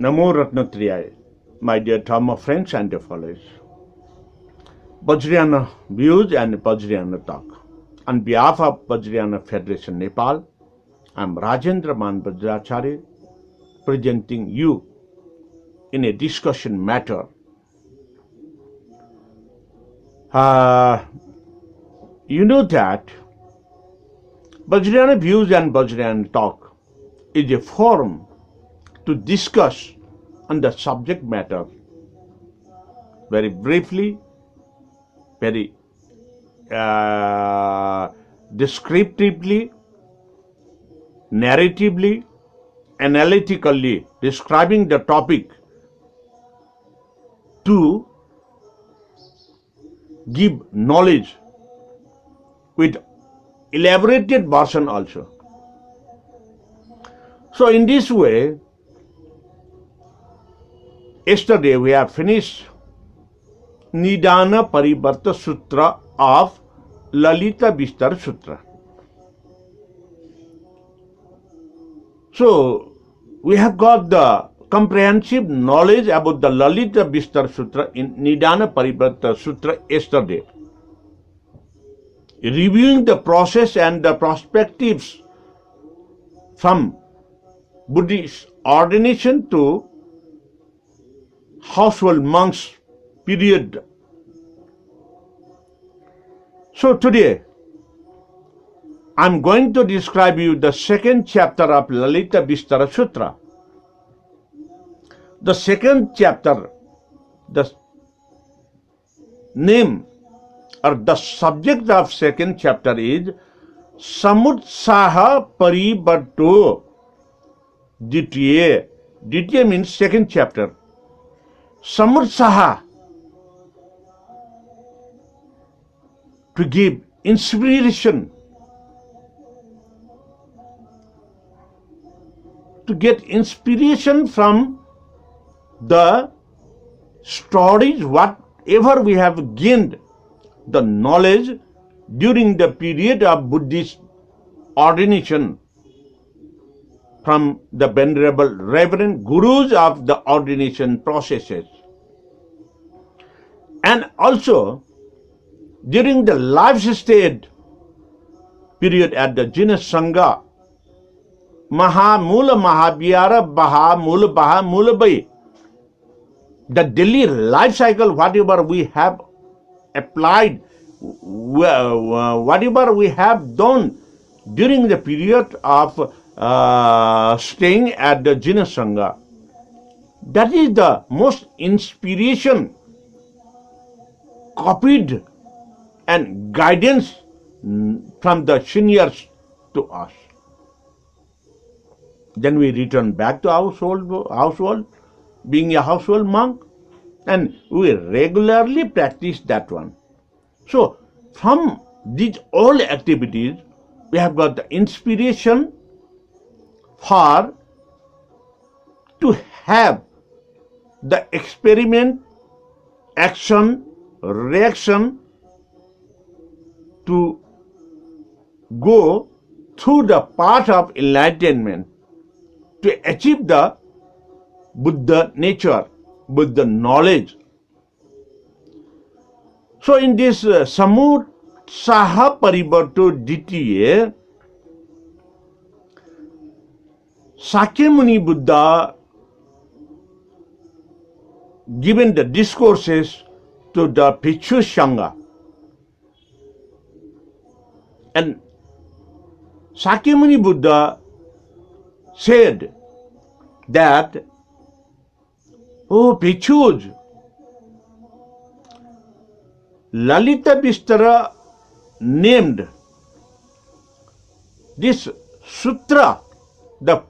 Namo Ratnatriyaya, my dear Dharma friends and followers. Vajrayana Views and Vajrayana Talk. On behalf of Vajrayana Federation Nepal, I am Rajendra Man Vajracharya, presenting you in a discussion matter. You know that Vajrayana Views and Vajrayana Talk is a forum to discuss on the subject matter very briefly, very descriptively, narratively, analytically describing the topic to give knowledge with elaborated version also. So in this way, yesterday we have finished Nidana Parivarta Sutra of Lalita Vistar Sutra. So we have got the comprehensive knowledge about the Lalita Vistar Sutra in Nidana Parivarta Sutra yesterday, reviewing the process and the perspectives from Buddhist ordination to household monks period. So today I am going to describe you the second chapter of Lalita Vistara Sutra. The second chapter, the name or the subject of second chapter is Samutsaha Parivarto Ditya. Ditya means second chapter. Samutsaha, to give inspiration, to get inspiration from the stories, whatever we have gained, the knowledge during the period of Buddhist ordination from the venerable reverend gurus of the ordination processes. And also during the life stage period at the Jina Sangha, Maha Mula Mahabhyara Baha Mula Baha Mula Bai, the daily life cycle, whatever we have applied, whatever we have done during the period of staying at the Jina Sangha, that is the most inspiration copied and guidance from the seniors to us. Then we return back to household, being a household monk, and we regularly practice that one. So from these all activities, we have got the inspiration for to have the experiment, action, reaction to go through the path of enlightenment to achieve the Buddha nature, Buddha knowledge. So in this Samutsaha Parivarto Ditya, Sakyamuni Buddha given the discourses to the Bhikshu Sangha. And Sakyamuni Buddha said that, "Oh Bhikshus, Lalita Vistara named this sutra, the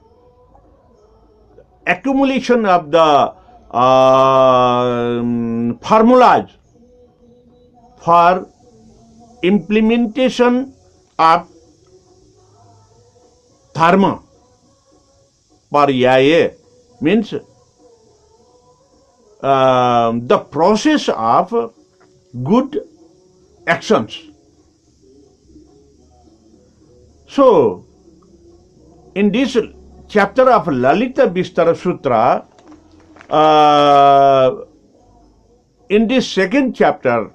accumulation of the formulas for implementation of dharma, paryaya means the process of good actions. So, in this chapter of Lalita Vistara Sutra, in this second chapter,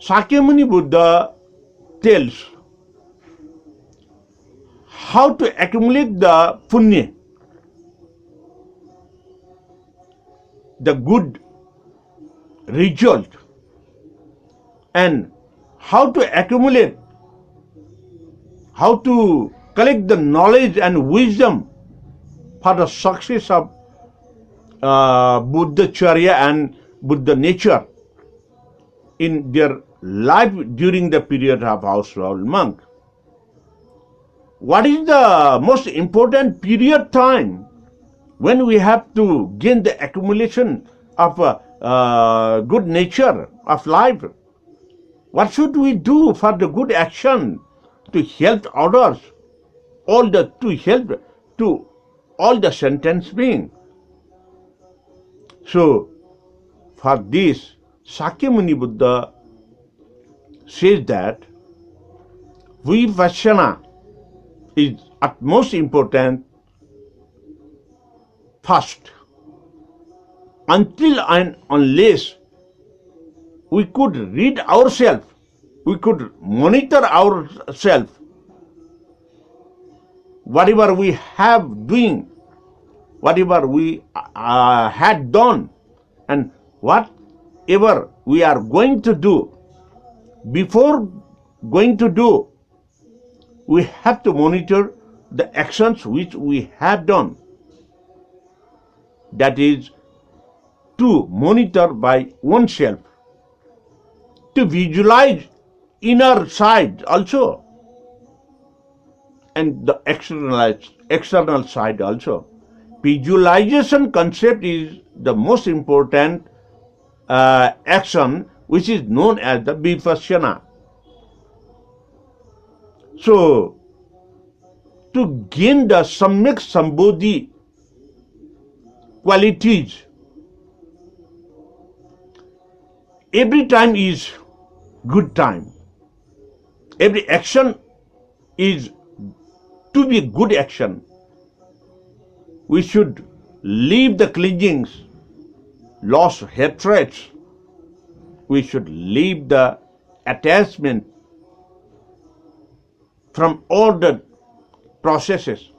Sakyamuni Buddha tells how to accumulate the punya, the good result, and how to accumulate, how to collect the knowledge and wisdom for the success of Buddha Charya and Buddha nature in their life during the period of household monk. What is the most important period time when we have to gain the accumulation of good nature of life? What should we do for the good action to help others, to help to all the sentient beings? So, for this, Sakyamuni Buddha says that vipassana is at most important first. Until and unless we could read ourselves, we could monitor ourselves, whatever we have doing, whatever we had done, and whatever we are going to do. Before going to do, we have to monitor the actions which we have done. That is to monitor by oneself, to visualize inner side also, and the external side also. Visualization concept is the most important action, which is known as the vipassana. So, to gain the samyak sambodhi qualities, every time is good time. Every action is to be good action. We should leave the clingings, lost hatreds. We should leave the attachment from all the processes.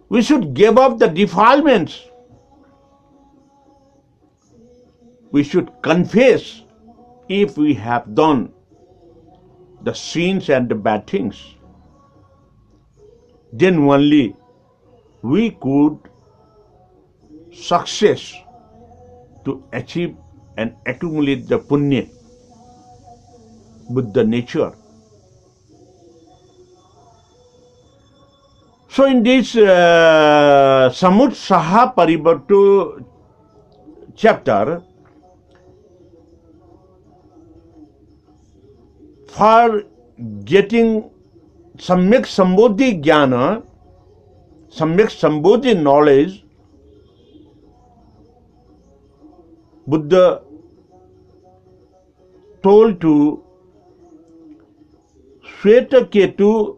We should give up the defilements. We should confess if we have done the sins and the bad things. Then only we could success to achieve and accumulate the punya, Buddha nature. So in this Samutsaha Parivarto chapter, for getting Samyak Sambodhi Jnana, Samyak Sambodhi knowledge, Buddha told to Shvetaketu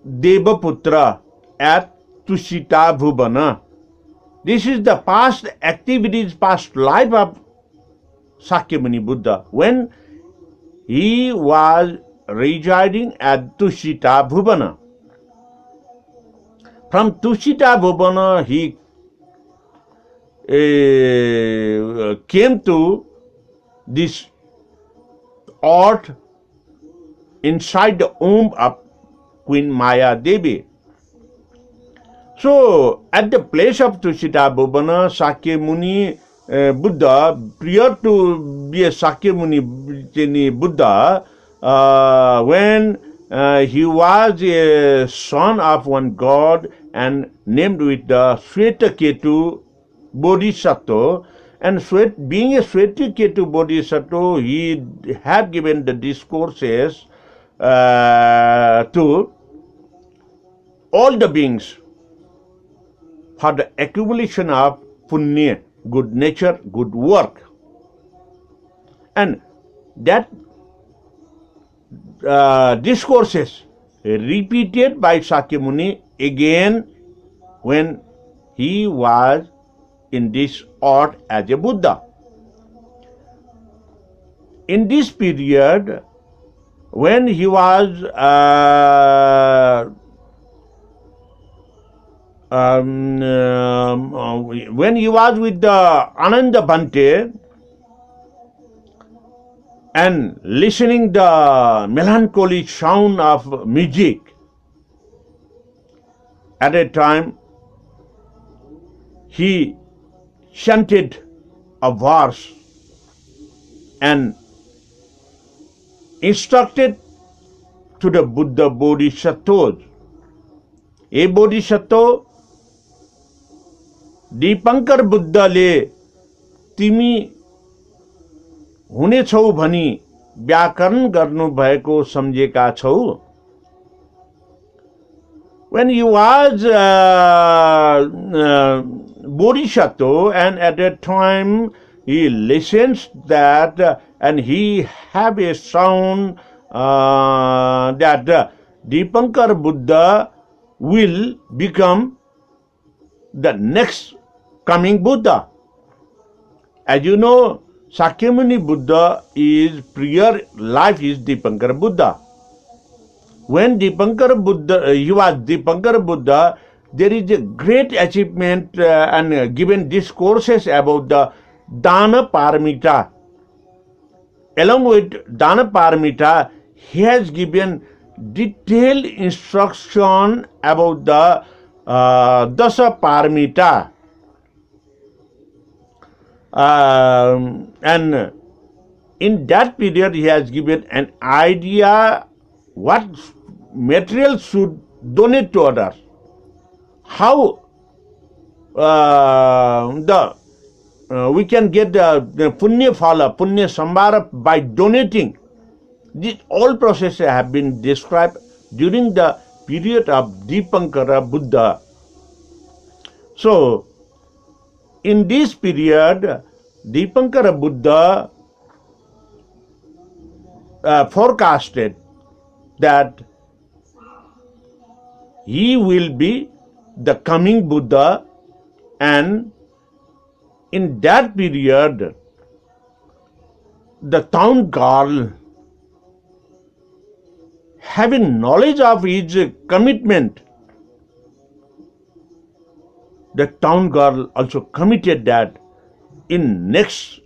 Devaputra at Tushita Bhuvana. This is the past activities, past life of Sakyamuni Buddha when he was residing at Tushita Bhuvana. From Tushita Bhuvana he came to this earth inside the womb of Queen Maya Devi. So, at the place of Tushita Bhuvana, Sakyamuni Buddha, prior to be a Sakyamuni Buddha, when he was a son of one god and named with the Shvetaketu Bodhisattva, and being a Shvetaketu Bodhisattva, he had given the discourses to all the beings for the accumulation of punya, good nature, good work. And that discourses repeated by Sakyamuni again when he was in this earth as a Buddha. In this period, when he was with the Ananda Bhante and listening the melancholy sound of music, at a time he chanted a verse and instructed to the Buddha Bodhisattvas. ए बोधिसत्व दीपंकर बुद्धले तिमी हुनेछौ भनी व्याकरण गर्नु भएको सम्झेका छौ. When he was Bodhisattva, and at that time he listens that and he have a sound that Dipankar Buddha will become the next coming Buddha. As you know, Sakyamuni Buddha is prior life is Dipankar Buddha. When Dipankar Buddha, he was Dipankar Buddha, there is a great achievement and given discourses about the Dana Paramita. Along with Dana Paramita, he has given detailed instruction about the Dasa Paramita. And in that period, he has given an idea what material should donate to others, how we can get the punya phala, punya sambara by donating. These all processes have been described during the period of Dipankara Buddha. So, in this period, Dipankara Buddha forecasted that he will be the coming Buddha, and in that period, the town girl, having knowledge of his commitment, the town girl also committed that in next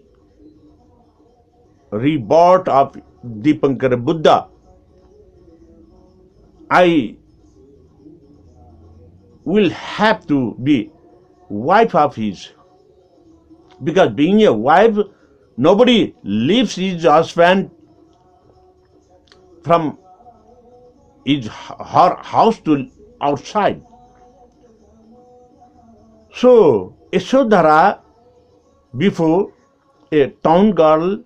rebirth of Dipankara Buddha, I will have to be wife of his. Because being a wife, nobody leaves his husband from her house to outside. So, Yasodhara, before a town girl,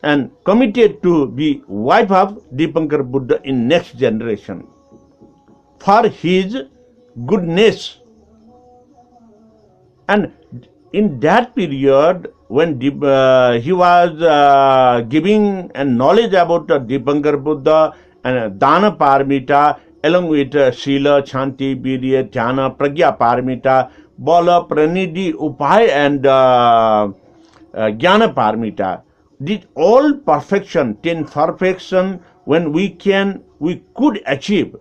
and committed to be wife of Dipankar Buddha in next generation for his goodness. And in that period, when he was giving a knowledge about Dipankar Buddha and Dana Paramita, along with Sila, Chanti, Virya, Dhyana, Pragya Paramita, Bala, Pranidhi, Upaya, and Jnana Paramita, this all perfection, 10 perfection, when we could achieve,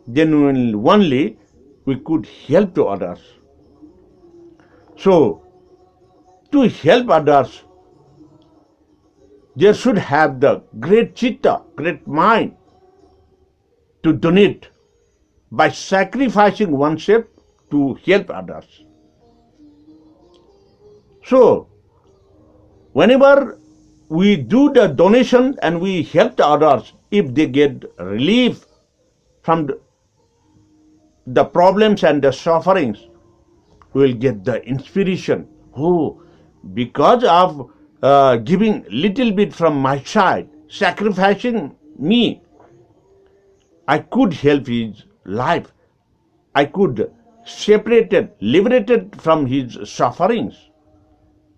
then only we could help to others. So, to help others, they should have the great chitta, great mind to donate by sacrificing oneself to help others. So, whenever we do the donation and we help the others, if they get relief from the problems and the sufferings, we will get the inspiration. Oh, because of giving little bit from my side, sacrificing me, I could help his life. I could liberated from his sufferings.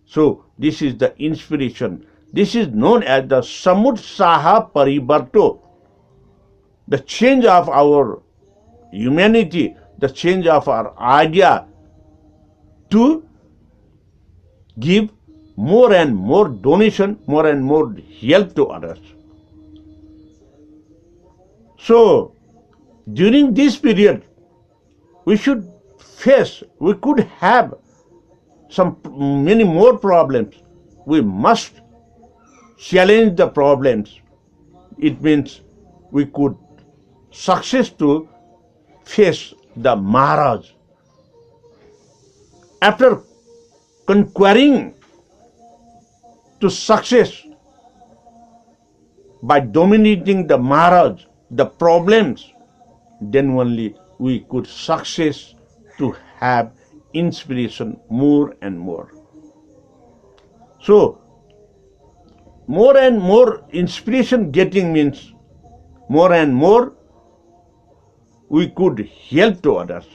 So this is the inspiration. This is known as the Samutsaha Parivarto, the change of our humanity, the change of our idea to give more and more donation, more and more help to others. So, during this period, we could have many more problems. We must challenge the problems. It means we could success to face the Maharaj. After conquering to success by dominating the Maharaj, the problems, then only we could success to have inspiration more and more. So, more and more inspiration getting means more and more we could help to others.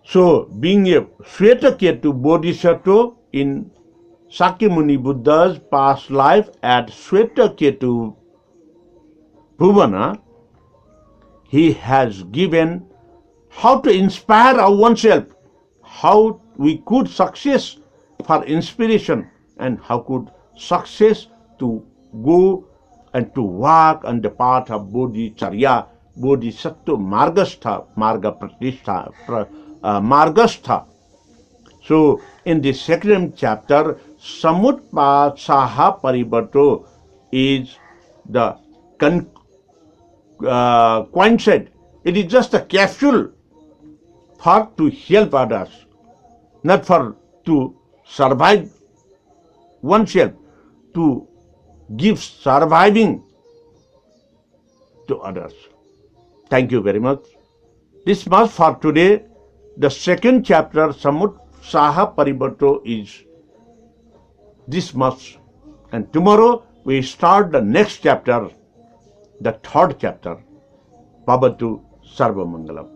So, being a Shvetaketu Bodhisattva in Sakyamuni Buddha's past life at Shvetaketu Bhuvana, he has given how to inspire our oneself, how we could success for inspiration, and how could success to go and to walk on the path of Bodhicharya, Bodhisattva Margastha, Margastha. So, in the second chapter, Samutpasaha Parivarto is the coin said, it is just a capsule for to help others, not for to survive oneself, to give surviving to others. Thank you very much. This much for today. The second chapter, Samutsaha Parivarto, is this much. And tomorrow we start the next chapter, the third chapter. Bhavatu Sarva Mangalam.